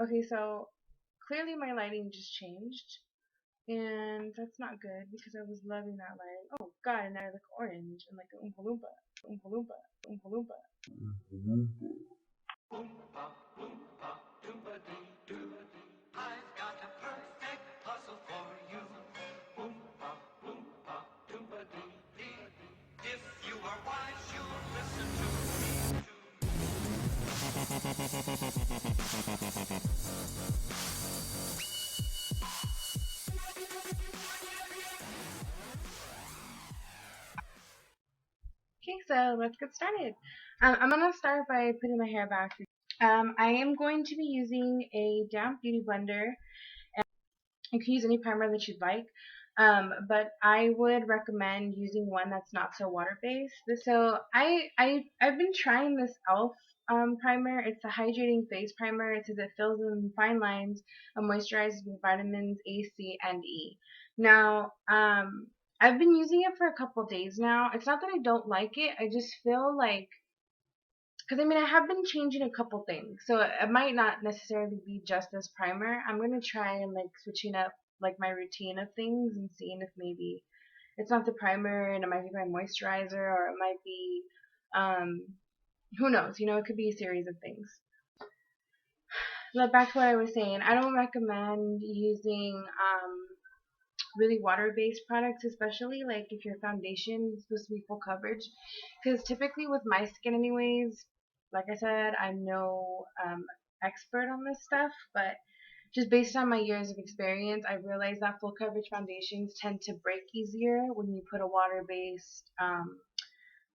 Okay, so clearly my lighting just changed, and that's not good because I was loving that lighting. Oh god, and now I look orange and like an Oompa Loompa, Oompa Loompa, Oompa Loompa. Oompa, Loompa, Doompa Dee Doo. I've got a perfect puzzle for you. Oompa, Loompa, Doompa Dee Dee. If you are wise, you'll listen to me Okay, so let's get started. I'm gonna start by putting my hair back. I am going to be using a damp beauty blender. You can use any primer that you'd like, but I would recommend using one that's not so water-based. So I've been trying this e.l.f. Primer. It's a hydrating face primer. It says it fills in fine lines and moisturizes with vitamins A, C, and E. Now, I've been using it for a couple days now. It's not that I don't like it. I just feel like because I mean, I have been changing a couple things, so it might not necessarily be just this primer. I'm gonna try and like switching up like my routine of things and seeing if maybe it's not the primer and it might be my moisturizer or it might be, um, who knows? You know, it could be a series of things. But back to what I was saying, I don't recommend using really water-based products, especially like if your foundation is supposed to be full coverage, because typically with my skin anyways, like I said, I'm no expert on this stuff, but just based on my years of experience, I realized that full coverage foundations tend to break easier when you put a water-based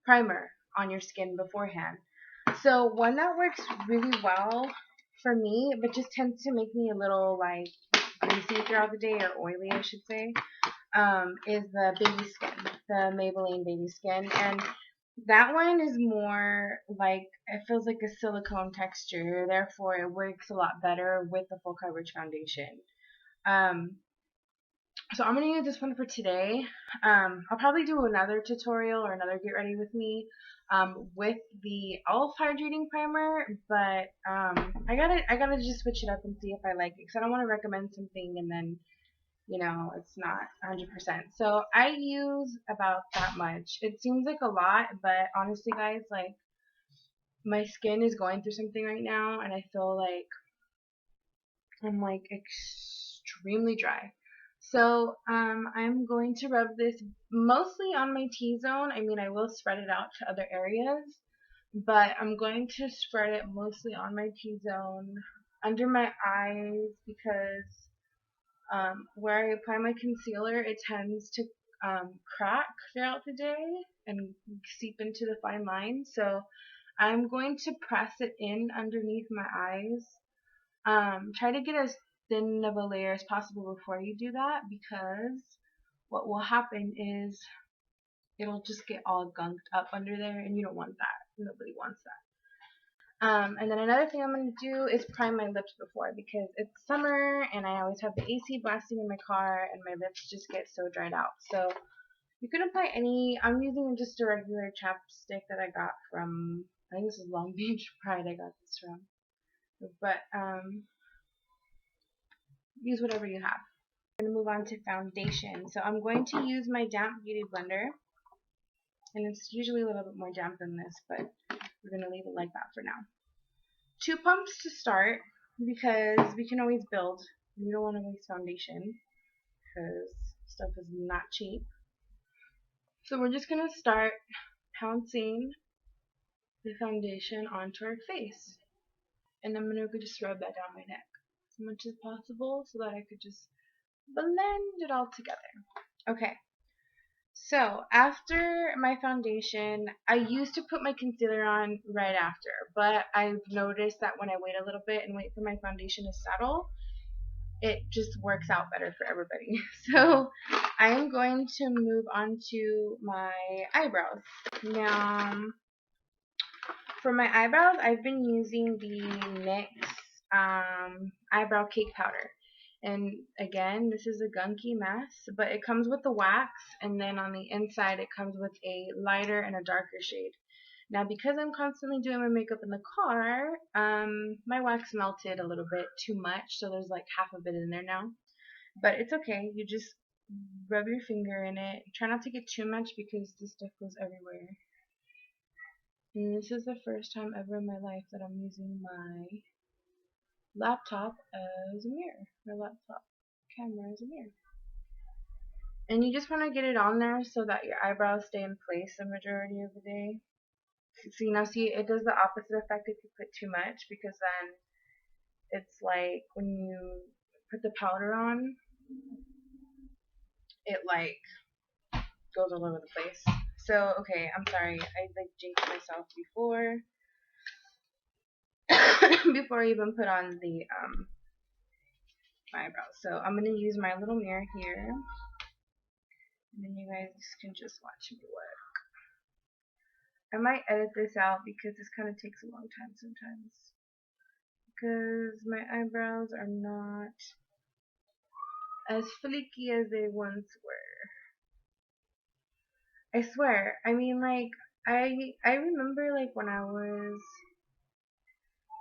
primer on your skin beforehand. So one that works really well for me, but just tends to make me a little like greasy throughout the day, or oily I should say, is the baby skin, the Maybelline baby skin, and that one is more like, it feels like a silicone texture, therefore it works a lot better with the full coverage foundation. Um, so I'm gonna use this one for today. I'll probably do another tutorial or another get ready with me with the e.l.f. hydrating primer, but I gotta just switch it up and see if I like it, because I don't want to recommend something and then it's not 100%. So I use about that much. It seems like a lot, but honestly, guys, like my skin is going through something right now, and I feel like I'm like extremely dry. So I'm going to rub this mostly on my T-zone. I mean, I will spread it out to other areas, but I'm going to spread it mostly on my T-zone, under my eyes, because where I apply my concealer, it tends to crack throughout the day and seep into the fine lines. So I'm going to press it in underneath my eyes. Try to get as thin of a layer as possible before you do that, because what will happen is it'll just get all gunked up under there, and you don't want that. Nobody wants that. And then another thing I'm going to do is prime my lips before, because it's summer and I always have the AC blasting in my car and my lips just get so dried out. So you can apply any, I'm using just a regular chapstick that I got from, I think this is Long Beach Pride I got this from. But use whatever you have. I'm going to move on to foundation. So I'm going to use my damp beauty blender. And it's usually a little bit more damp than this, but we're going to leave it like that for now. 2 pumps to start, because we can always build. We don't want to waste foundation because stuff is not cheap. So we're just going to start pouncing the foundation onto our face. And I'm going to just rub that down my neck as much as possible so that I could just blend it all together. Okay. So after my foundation, I used to put my concealer on right after, but I've noticed that when I wait a little bit and wait for my foundation to settle, it just works out better for everybody. So I am going to move on to my eyebrows. Now, for my eyebrows, I've been using the NYX eyebrow cake powder. And again, this is a gunky mess, but it comes with the wax, and then on the inside it comes with a lighter and a darker shade. Now, because I'm constantly doing my makeup in the car, my wax melted a little bit too much, so there's like half of it in there now. But it's okay. You just rub your finger in it. Try not to get too much because this stuff goes everywhere. And this is the first time ever in my life that I'm using my laptop as a mirror. My laptop camera as a mirror. And you just want to get it on there so that your eyebrows stay in place the majority of the day. See, now see, it does the opposite effect if you put too much, because then it's like when you put the powder on, it like goes all over the place. So, okay, I'm sorry. I like jinxed myself before before I even put on the eyebrows. So I'm gonna use my little mirror here, and then you guys can just watch me work. I might edit this out because this kind of takes a long time sometimes, because my eyebrows are not as flaky as they once were. I swear. I mean, like, I remember like when I was,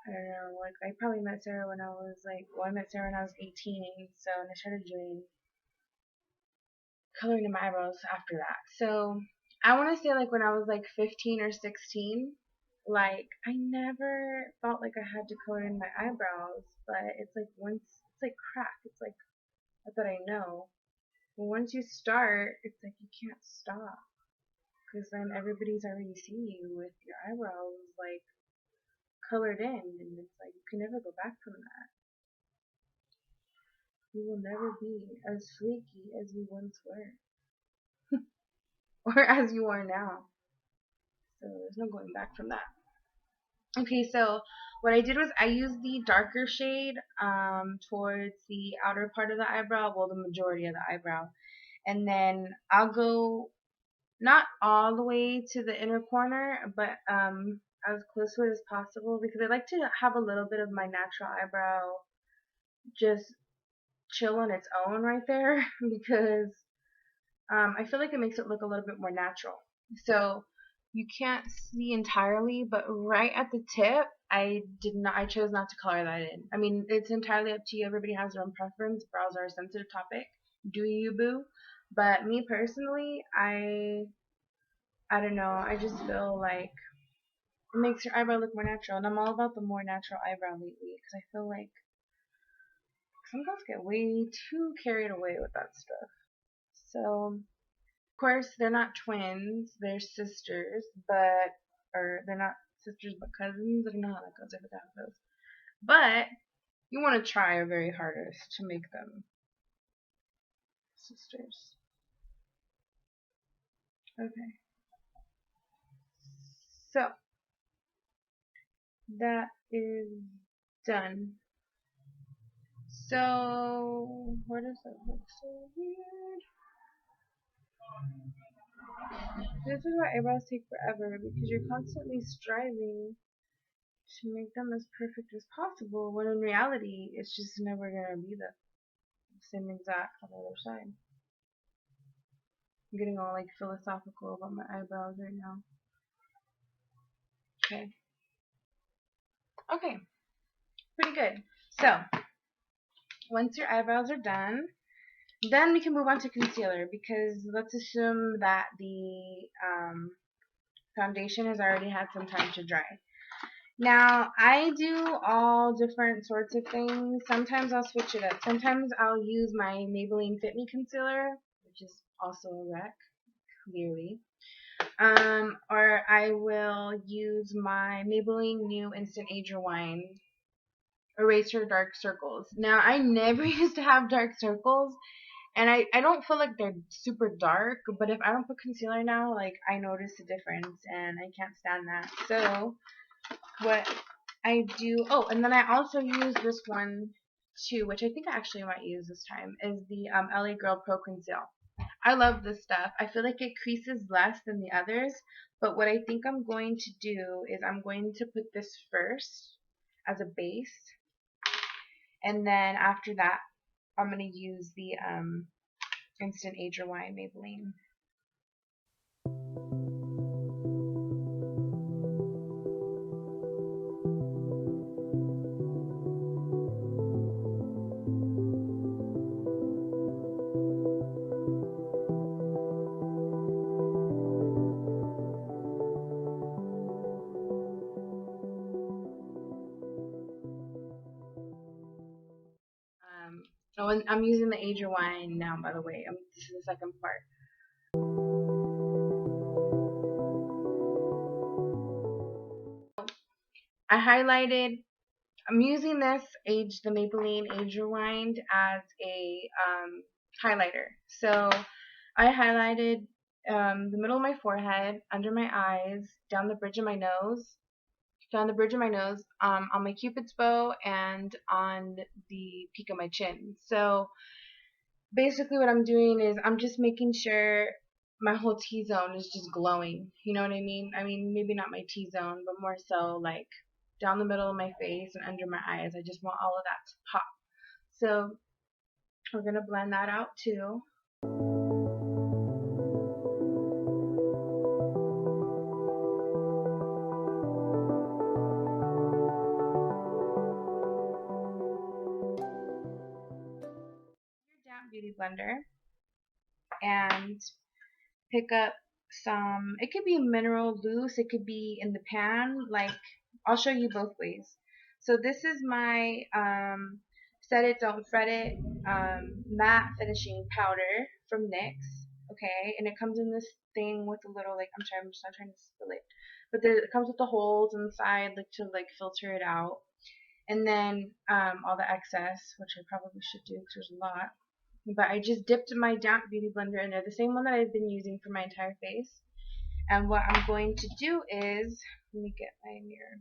I don't know, like I probably met Sarah when I was like, well, I met Sarah when I was 18, so and I started doing coloring in my eyebrows after that. So I want to say like when I was like 15 or 16, like I never felt like I had to color in my eyebrows, but it's like once it's like crack. It's like that I know. But once you start, it's like you can't stop, because then everybody's already seeing you with your eyebrows like colored in, and it's like you can never go back from that. You will never be as flaky as you once were, or as you are now. So there's no going back from that. Okay, so what I did was I used the darker shade towards the outer part of the eyebrow, well, the majority of the eyebrow, and then I'll go not all the way to the inner corner, but as close to it as possible, because I like to have a little bit of my natural eyebrow just chill on its own right there, because I feel like it makes it look a little bit more natural. So you can't see entirely, but right at the tip, I chose not to color that in. I mean, it's entirely up to you. Everybody has their own preference. Brows are a sensitive topic. Do you, boo? But me personally, I don't know. I just feel like it makes your eyebrow look more natural, and I'm all about the more natural eyebrow lately, because I feel like some girls get way too carried away with that stuff. So, of course, they're not twins; they're sisters, but or they're not sisters but cousins. I don't know how that goes. I forgot how it goes. But you want to try your very hardest to make them sisters. Okay, so that is done. So, where does that look so weird? This is why eyebrows take forever, because you're constantly striving to make them as perfect as possible, when in reality, it's just never gonna be the same exact on the other side. I'm getting all like philosophical about my eyebrows right now. Okay. Okay. Pretty good. So, once your eyebrows are done, then we can move on to concealer, because let's assume that the foundation has already had some time to dry. Now, I do all different sorts of things. Sometimes I'll switch it up. Sometimes I'll use my Maybelline Fit Me concealer, which is also a wreck, clearly. Or I will use my Maybelline New Instant Age Rewind Eraser Dark Circles. Now, I never used to have dark circles, and I don't feel like they're super dark, but if I don't put concealer now, like, I notice a difference, and I can't stand that. So, what I do, oh, and then I also use this one too, which I think I actually might use this time, is the LA Girl Pro Conceal. I love this stuff. I feel like it creases less than the others, but what I think I'm going to do is I'm going to put this first as a base, and then after that, I'm going to use the Instant Age Rewind Maybelline. and I'm using the age rewind now, by the way. This is the second part. I highlighted. I'm using the Maybelline Age Rewind as a highlighter. So I highlighted the middle of my forehead, under my eyes, down the bridge of my nose, on my cupid's bow, and on the peak of my chin. So basically what I'm doing is I'm just making sure my whole T-zone is just glowing. You know what I mean? I mean, maybe not my T-zone, but more so like down the middle of my face and under my eyes. I just want all of that to pop. So we're going to blend that out too. Your damp beauty blender and pick up some, it could be mineral loose, it could be in the pan, like I'll show you both ways. So this is my Set It Don't Fret It matte finishing powder from NYX, okay, and it comes in this thing with a little, like, I'm just not trying to spill it, but it comes with the holes inside, like, to like filter it out, and then all the excess, which I probably should do because there's a lot. But I just dipped my damp beauty blender in there, the same one that I've been using for my entire face. And what I'm going to do is, let me get my mirror.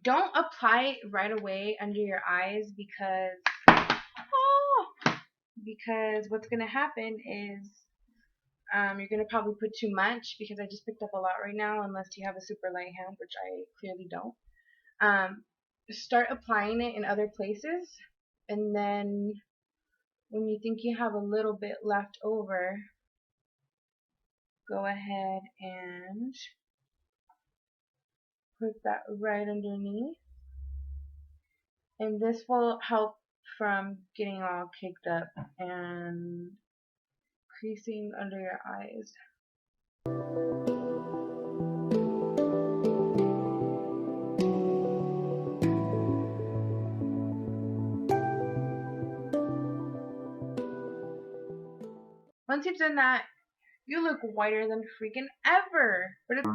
Don't apply it right away under your eyes because what's going to happen is you're going to probably put too much, because I just picked up a lot right now, unless you have a super light hand, which I clearly don't. Start applying it in other places, and then when you think you have a little bit left over, go ahead and put that right underneath, and this will help from getting all caked up and creasing under your eyes. Once you've done that, you look whiter than freaking ever. But it's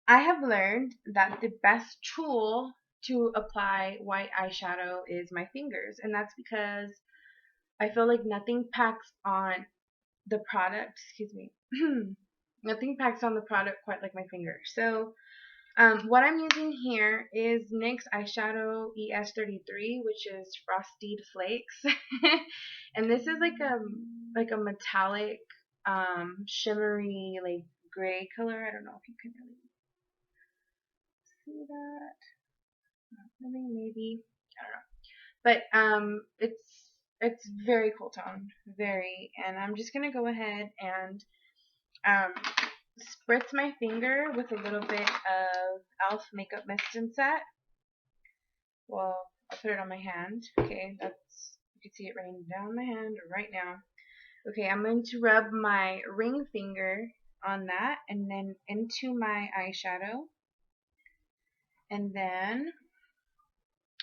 I have learned that the best tool to apply white eyeshadow is my fingers, and that's because I feel like nothing packs on the product, excuse me, nothing packs on the product quite like my fingers. So what I'm using here is NYX eyeshadow ES33, which is Frosted Flakes, and this is like a metallic, shimmery, like gray color. I don't know if you can really see that. I mean, maybe, I don't know. But it's very cool tone, very, and I'm just gonna go ahead and um, spritz my finger with a little bit of e.l.f. Makeup Mist and Set. Well, I'll put it on my hand. Okay, you can see it raining down my hand right now. Okay, I'm going to rub my ring finger on that and then into my eyeshadow. And then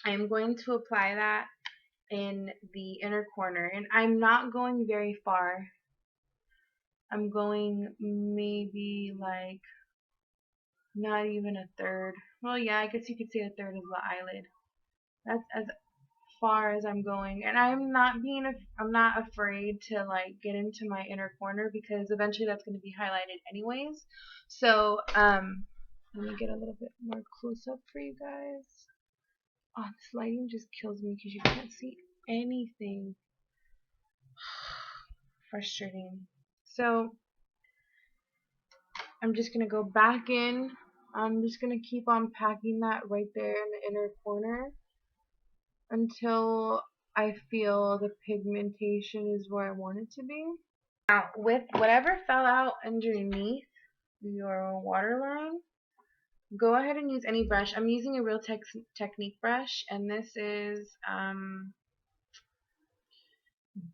I'm going to apply that in the inner corner. And I'm not going very far. I'm going maybe like not even a third. Well, yeah, I guess you could say a third of the eyelid. That's as far as I'm going, and I'm not afraid to like get into my inner corner, because eventually that's going to be highlighted anyways. So let me get a little bit more close up for you guys. Oh, this lighting just kills me because you can't see anything. Frustrating. So I'm just gonna go back in. I'm just gonna keep on packing that right there in the inner corner until I feel the pigmentation is where I want it to be. Now, with whatever fell out underneath your waterline, go ahead and use any brush. I'm using a Real Technique brush, and this is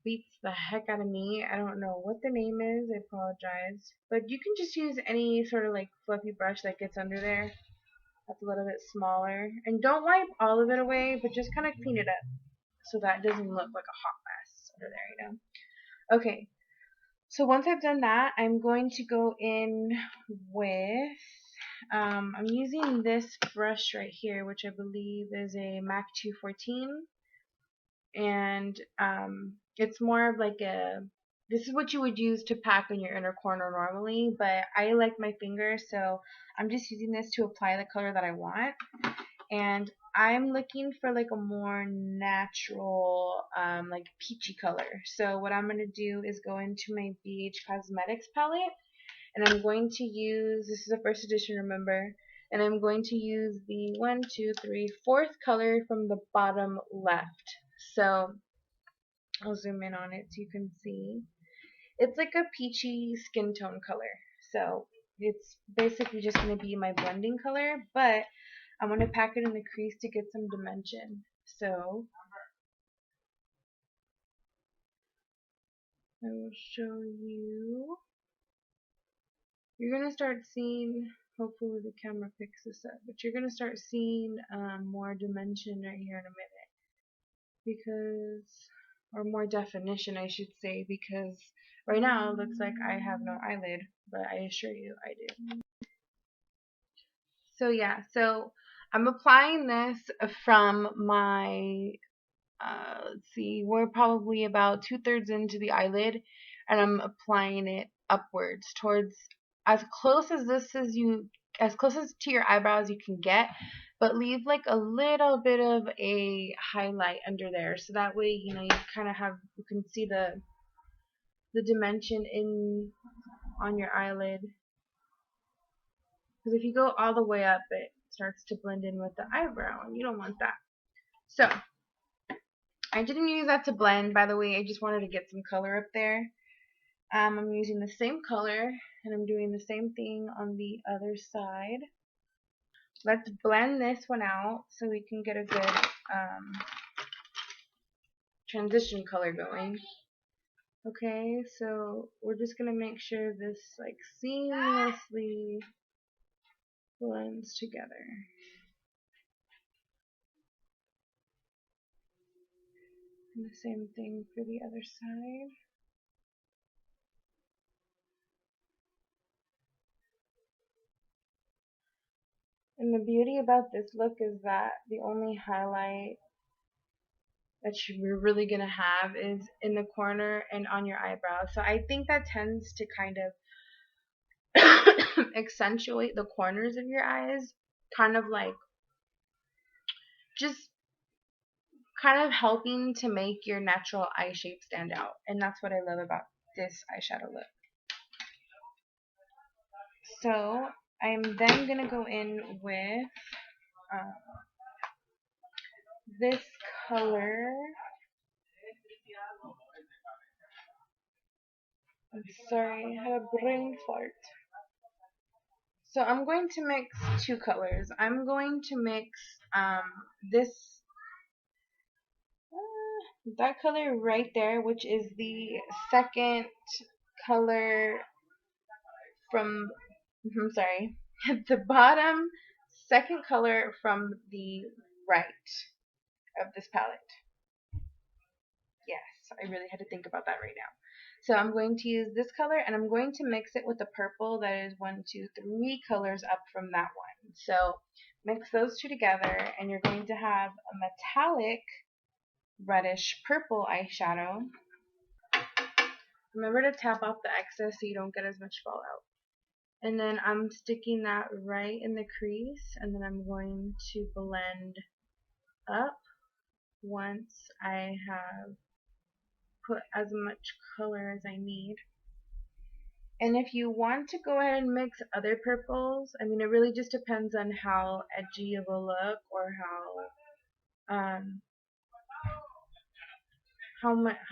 beats the heck out of me. I don't know what the name is. I apologize. But you can just use any sort of like fluffy brush that gets under there. That's a little bit smaller. And don't wipe all of it away, but just kind of clean it up so that it doesn't look like a hot mess under there, you know. Okay, so once I've done that, I'm going to go in with, I'm using this brush right here, which I believe is a MAC 214. And it's more of like this is what you would use to pack in your inner corner normally, but I like my finger, so I'm just using this to apply the color that I want. And I'm looking for like a more natural, like peachy color. So what I'm going to do is go into my BH Cosmetics palette, and I'm going to use, this is a first edition, remember, and I'm going to use the 4th color from the bottom left. So I'll zoom in on it so you can see. It's like a peachy skin tone color. So it's basically just going to be my blending color, but I'm going to pack it in the crease to get some dimension. So I will show you. You're going to start seeing, hopefully the camera picks this up, but you're going to start seeing more dimension right here in a minute. Because, or more definition I should say, because right now it looks like I have no eyelid, but I assure you I do. So yeah, so I'm applying this from my, let's see, we're probably about 2/3 into the eyelid, and I'm applying it upwards towards as close as as close as to your eyebrow as you can get, but leave like a little bit of a highlight under there, so that way, you know, you kind of have, you can see the dimension in on your eyelid. Because if you go all the way up, it starts to blend in with the eyebrow, and you don't want that. So I didn't use that to blend, by the way. I just wanted to get some color up there. I'm using the same color, and I'm doing the same thing on the other side. Let's blend this one out so we can get a good transition color going. Okay, so we're just gonna make sure this like seamlessly blends together. And the same thing for the other side. And the beauty about this look is that the only highlight that you're really going to have is in the corner and on your eyebrow. So I think that tends to kind of accentuate the corners of your eyes, kind of like just kind of helping to make your natural eye shape stand out. And that's what I love about this eyeshadow look. So I'm then going to go in with this color. I'm sorry, I had a brain fart. So I'm going to mix two colors. I'm going to mix this, that color right there, which is the second color from, I'm sorry, the bottom second color from the right of this palette. Yes, I really had to think about that right now. So I'm going to use this color, and I'm going to mix it with the purple that is 3 colors up from that one. So mix those two together, and you're going to have a metallic reddish purple eyeshadow. Remember to tap off the excess so you don't get as much fallout. And then I'm sticking that right in the crease, and then I'm going to blend up once I have put as much color as I need. And if you want to go ahead and mix other purples, I mean, it really just depends on how edgy of a look or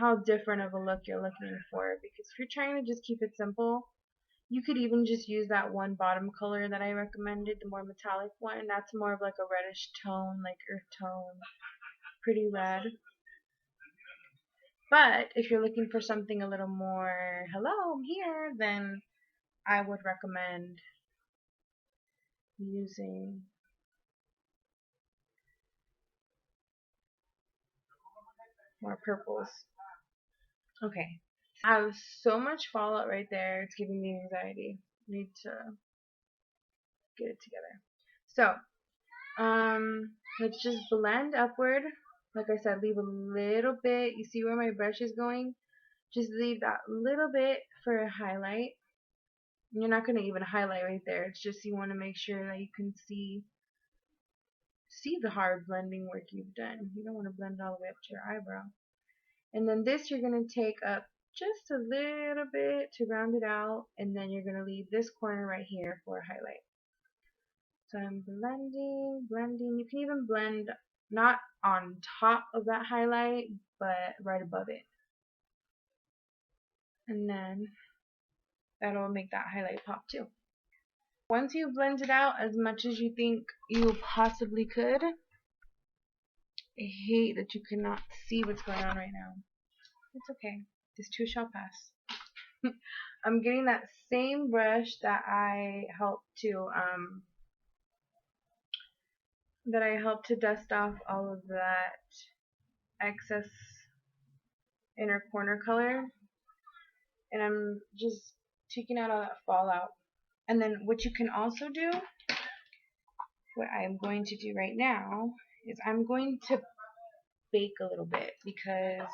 how different of a look you're looking for. Because if you're trying to just keep it simple, you could even just use that one bottom color that I recommended, the more metallic one. That's more of like a reddish tone, like earth tone, pretty red. But if you're looking for something a little more, hello, I'm here, then I would recommend using more purples. Okay. I have so much fallout right there. It's giving me anxiety. Need to get it together. So, let's just blend upward. Like I said, leave a little bit. You see where my brush is going? Just leave that little bit for a highlight. You're not going to even highlight right there. It's just you want to make sure that you can see the hard blending work you've done. You don't want to blend all the way up to your eyebrow. And then this you're going to take up just a little bit to round it out, and then you're going to leave this corner right here for a highlight. So I'm blending, blending. You can even blend not on top of that highlight, but right above it. And then that'll make that highlight pop too. Once you've blended out as much as you think you possibly could, I hate that you cannot see what's going on right now. It's okay. This too shall pass. I'm getting that same brush that I helped to dust off all of that excess inner corner color, and I'm just taking out all that fallout. And then what you can also do, what I'm going to do right now, is I'm going to bake a little bit, because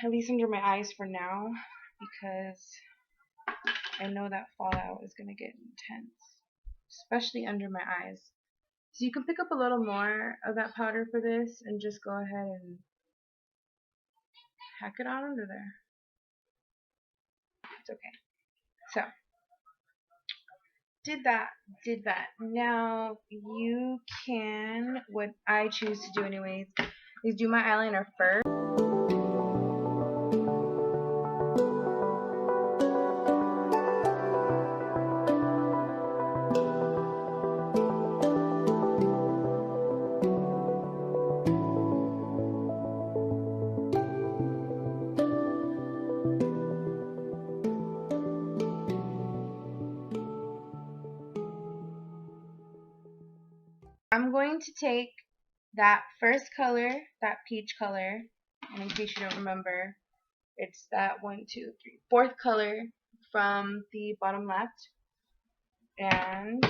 at least under my eyes for now, because I know that fallout is going to get intense, especially under my eyes. So you can pick up a little more of that powder for this and just go ahead and hack it on under there. It's okay. So, did that. Now you can, what I choose to do anyways, is do my eyeliner first. I'm going to take that first color, that peach color, and in case you don't remember, it's that fourth color from the bottom left, and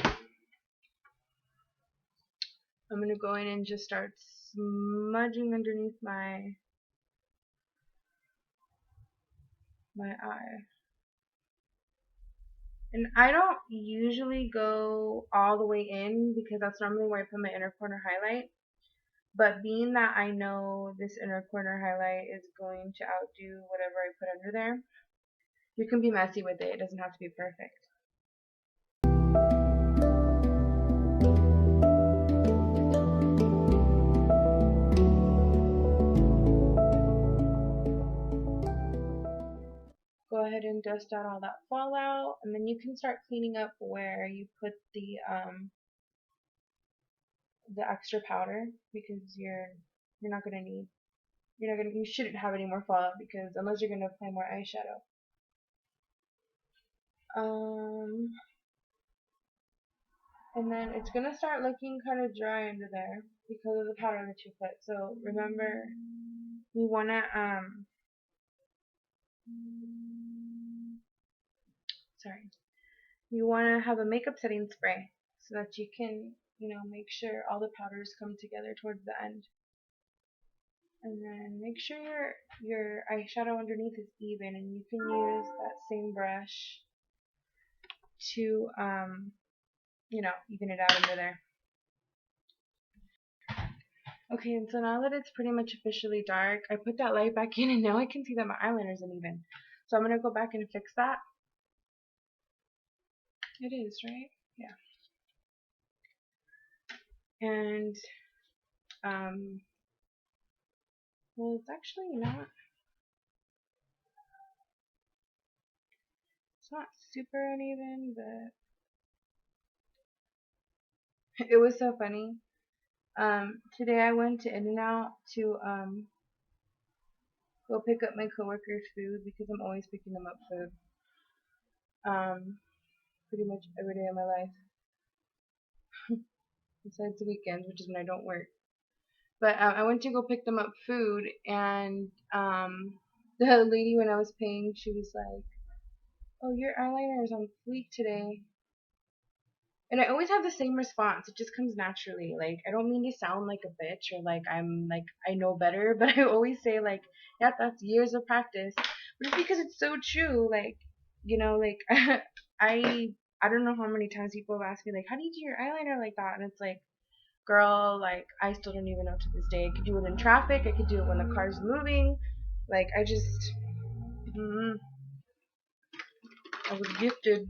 I'm going to go in and just start smudging underneath my eye. And I don't usually go all the way in, because that's normally where I put my inner corner highlight. But being that I know this inner corner highlight is going to outdo whatever I put under there, you can be messy with it. It doesn't have to be perfect. Go ahead and dust out all that fallout, and then you can start cleaning up where you put the extra powder, because you're not gonna need you shouldn't have any more fallout, because unless you're gonna apply more eyeshadow. And then it's gonna start looking kind of dry under there because of the powder that you put. So remember, you wanna you wanna have a makeup setting spray so that you can make sure all the powders come together towards the end. And then make sure your eyeshadow underneath is even, and you can use that same brush to even it out under there. Okay, and so now that it's pretty much officially dark, I put that light back in, and now I can see that my eyeliner's uneven. So I'm gonna go back and fix that. It is, right? Yeah. And well, it's actually not. It's not super uneven, but it was so funny. Today I went to In-N-Out to go pick up my coworkers' food because I'm always picking them up food. Pretty much every day of my life, besides the weekends, which is when I don't work. But I went to go pick them up food, and the lady when I was paying, she was like, "Oh, your eyeliner is on fleek today." And I always have the same response. It just comes naturally. Like, I don't mean to sound like a bitch or like I'm like I know better, but I always say like, yeah, that's years of practice. But it's because it's so true. Like, like I I don't know how many times people have asked me like, how do you do your eyeliner like that? And it's like, girl, like I still don't even know to this day. I could do it in traffic. I could do it when the car's moving. Like I just, mm, I was gifted.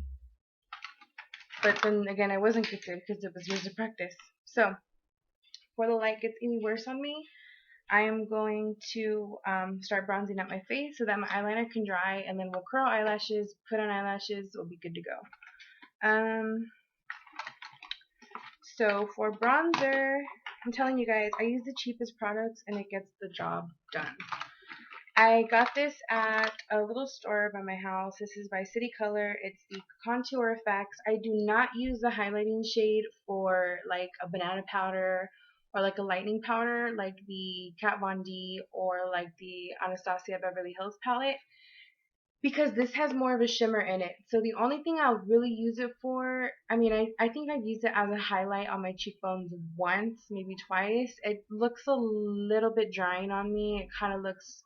But then again, I wasn't gifted because it was years of practice. So before the light gets any worse on me, I am going to start bronzing up my face so that my eyeliner can dry, and then we'll curl eyelashes, put on eyelashes, we'll be good to go. So for bronzer, I'm telling you guys, I use the cheapest products and it gets the job done. I got this at a little store by my house. This is by City Color. It's the Contour Effects. I do not use the highlighting shade for like a banana powder or like a lightning powder like the Kat Von D or like the Anastasia Beverly Hills palette because this has more of a shimmer in it. So the only thing I'll really use it for, I mean, I think I've used it as a highlight on my cheekbones once, maybe twice. It looks a little bit drying on me. It kind of looks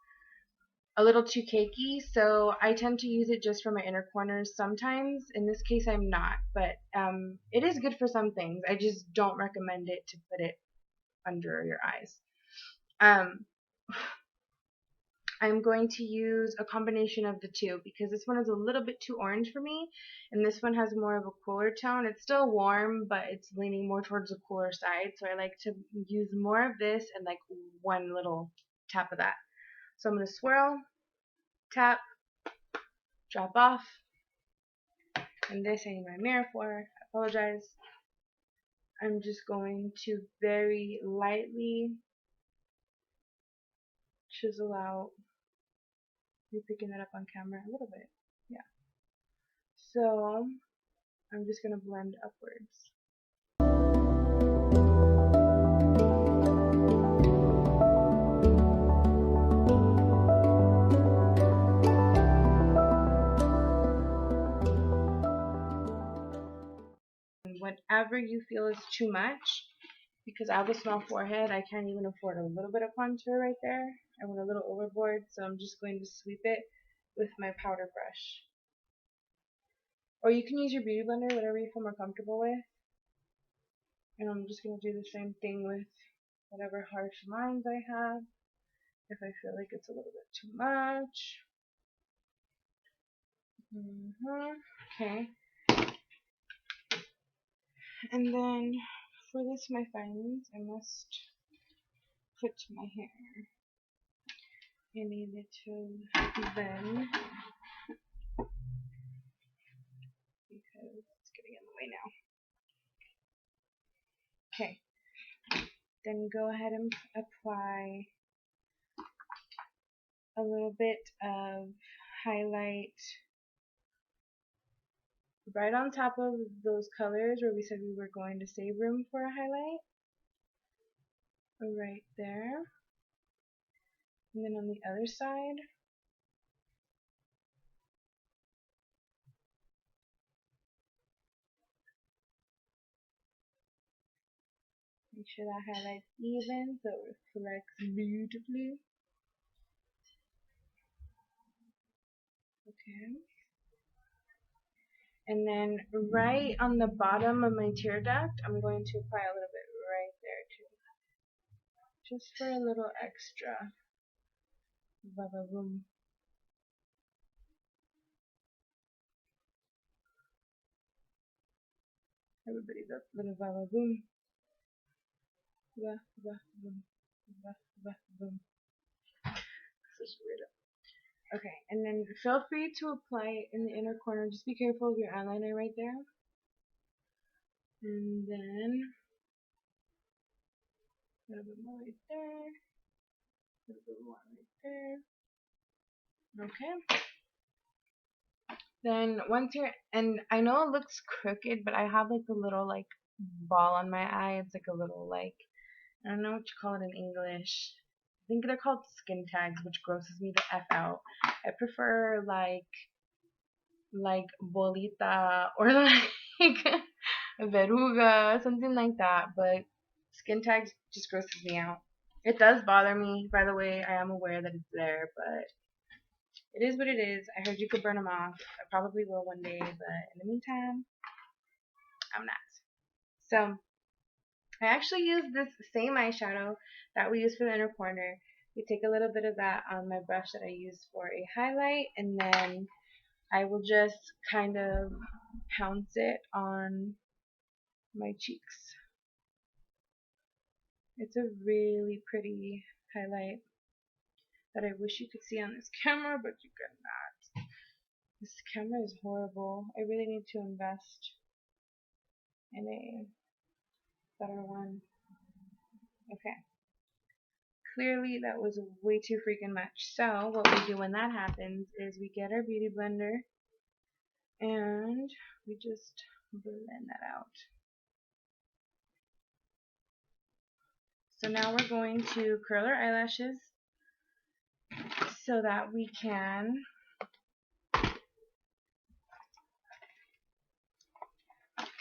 a little too cakey, so I tend to use it just for my inner corners sometimes. In this case, I'm not, but it is good for some things. I just don't recommend it to put it under your eyes. Um, I'm going to use a combination of the two because this one is a little bit too orange for me, and this one has more of a cooler tone. It's still warm, but it's leaning more towards the cooler side, so I like to use more of this and like one little tap of that. So I'm going to swirl, tap, drop off, and this I need my mirror for. I apologize. I'm just going to very lightly chisel out. You're picking that up on camera a little bit. Yeah. So I'm just going to blend upwards. And whatever you feel is too much, because I have a small forehead, I can't even afford a little bit of contour right there. I went a little overboard, so I'm just going to sweep it with my powder brush. Or you can use your beauty blender, whatever you feel more comfortable with. And I'm just going to do the same thing with whatever harsh lines I have. If I feel like it's a little bit too much. Okay. And then for this, my findings, I must put my hair in a little bun because it's getting in the way now. Okay. Then go ahead and apply a little bit of highlight right on top of those colors where we said we were going to save room for a highlight. Right there. And then on the other side, make sure that highlight's even so it reflects beautifully. Okay. And then right on the bottom of my tear duct, I'm going to apply a little bit right there too. Just for a little extra. Baba boom. Everybody does little baba boom. Ba, ba, boom. Ba, ba, boom. This is weird. Okay, and then feel free to apply in the inner corner. Just be careful of your eyeliner right there. And then a little bit more right there. A little bit more right there. Okay. Then once you're, and I know it looks crooked, but I have like a little like ball on my eye. It's like a little like, I don't know what you call it in English. I think they're called skin tags, which grosses me the F out. I prefer like bolita or like verruga, something like that. But skin tags just grosses me out. It does bother me, by the way. I am aware that it's there, but it is what it is. I heard you could burn them off. I probably will one day, but in the meantime, I'm not. So I actually use this same eyeshadow that we use for the inner corner. We take a little bit of that on my brush that I use for a highlight, and then I will just kind of pounce it on my cheeks. It's a really pretty highlight that I wish you could see on this camera, but you cannot. This camera is horrible. I really need to invest in a better one. Okay. Clearly that was way too freaking much. So what we do when that happens is we get our beauty blender and we just blend that out. So now we're going to curl our eyelashes so that we can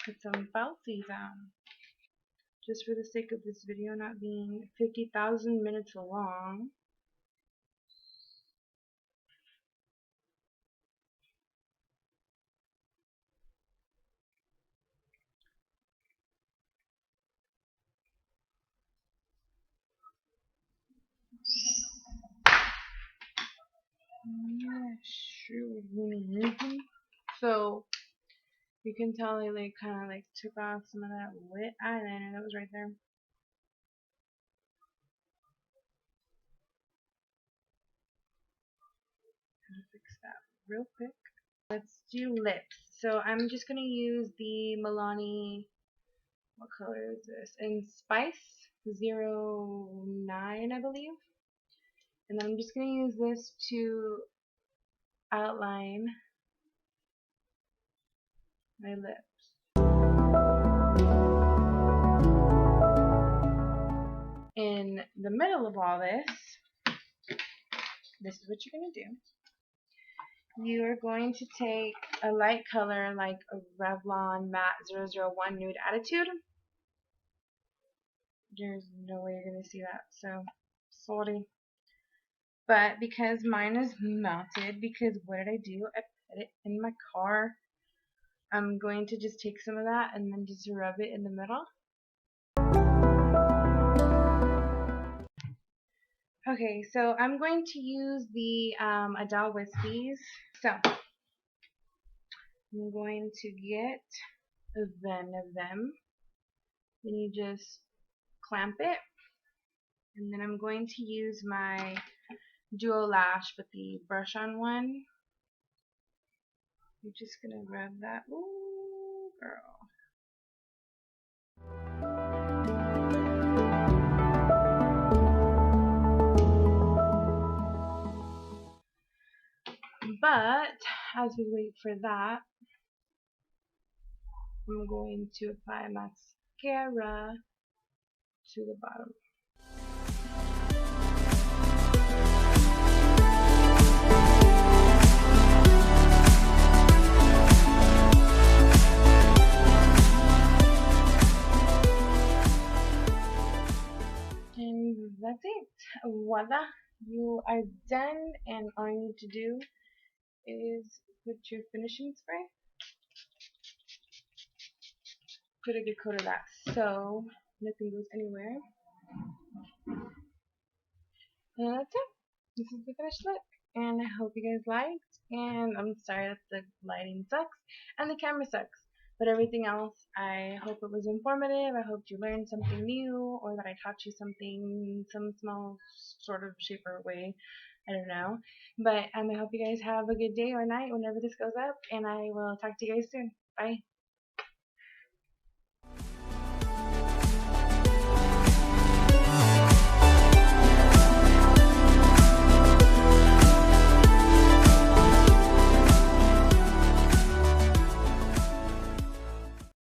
put some falsies on. Just for the sake of this video not being 50,000 minutes long. Yeah, sure. So you can tell I like kind of like took off some of that wet eyeliner that was right there. Fix that real quick. Let's do lips. So I'm just gonna use the Milani. What color is this? In Spice 09, I believe. And then I'm just gonna use this to outline my lips. In the middle of all this is what you're gonna do. You are going to take a light color like a Revlon Matte 001 Nude Attitude. There's no way you're going to see that, so sorry. But because mine is melted, because what did I do? I put it in my car. I'm going to just take some of that and then just rub it in the middle. Okay, so I'm going to use the Adele Wispies. So I'm going to get 10 of them. Then you just clamp it. And then I'm going to use my dual lash with the brush on one. You're just gonna rub that. Ooh, girl. But as we wait for that, I'm going to apply mascara to the bottom. And that's it. Voila. You are done, and all you need to do is put your finishing spray. Put a good coat of that so nothing goes anywhere. And that's it. This is the finished look. And I hope you guys liked. And I'm sorry that the lighting sucks and the camera sucks. But everything else, I hope it was informative. I hope you learned something new, or that I taught you something, some small sort of shape or way. I don't know. But I hope you guys have a good day or night whenever this goes up. And I will talk to you guys soon. Bye.